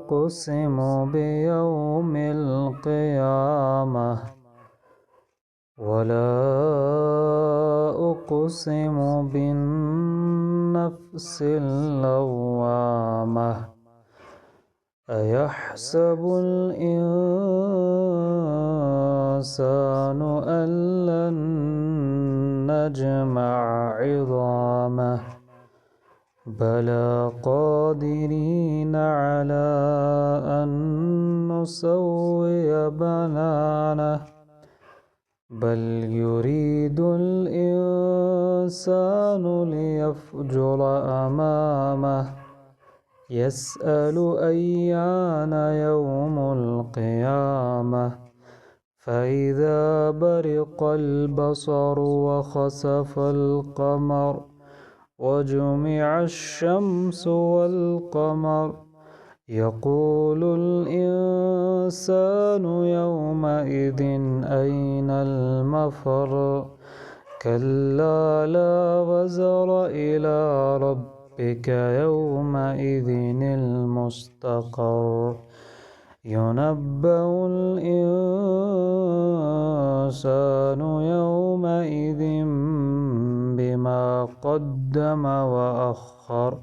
أقسم بيوم القيامة ولا أقسم بالنفس اللوامة أيحسب الإنسان أن لن نجمع عظامه بلى قادرين على أن نسوي بنانه بل يريد الإنسان ليفجر أمامه يسأل أيان يوم القيامة فإذا برق البصر وخسف القمر وجمع الشمس والقمر يقول الإنسان يومئذ أين المفر كلا لا وزر إلى ربك يومئذ المستقر ينبأ الإنسان يومئذ بما قدم وأخر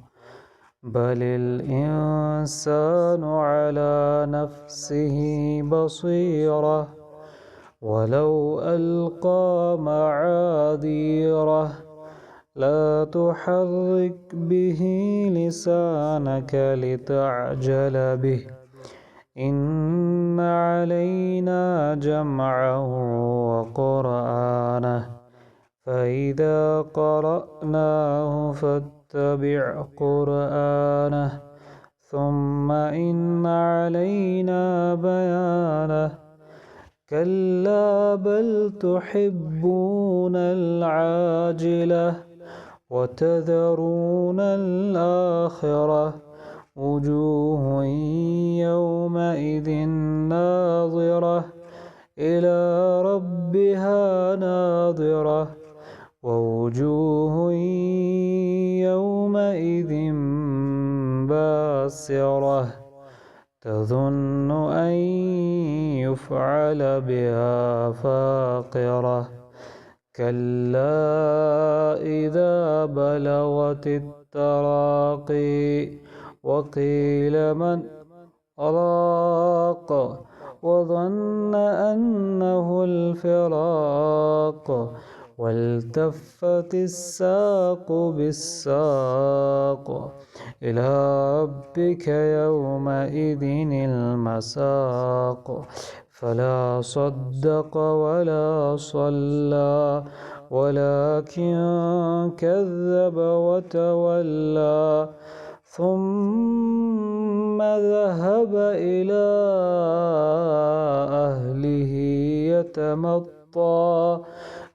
بل الإنسان على نفسه بصيرة ولو ألقى معاذيره لا تحرك به لسانك لتعجل به إن علينا جمعه وقرآنه فإذا قرأناه فاتبع قرآنه ثم إن علينا بيانه كلا بل تحبون العاجلة وتذرون الآخرة وجوه يومئذ ناظرة إلى ربها ناظرة ووجوه يومئذ باسرة تظن أن يفعل بها فاقرة كلا إذا بلغت التراقي وقيل من راق وظن أنه الفراق والتفت الساق بالساق إلى ربك يومئذ المساق فلا صدق ولا صلى ولكن كذب وتولى ثم ذهب إلى أهله يتمطى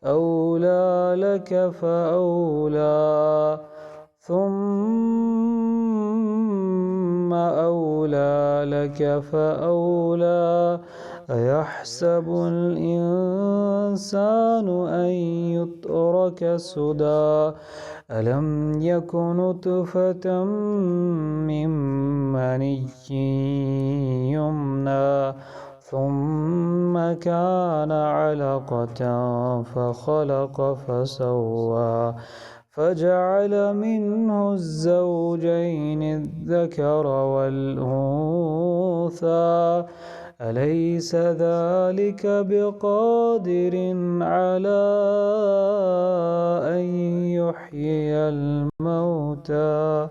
أولى لك فأولى ثم أولى لك فأولى أيحسب الإنسان أن يترك سدى ألم يك نطفة من مني يمنى ثم كان علقة فخلق فسوى فجعل منه الزوجين الذكر والأنثى أليس ذلك بقادر على أن يحيي الموتى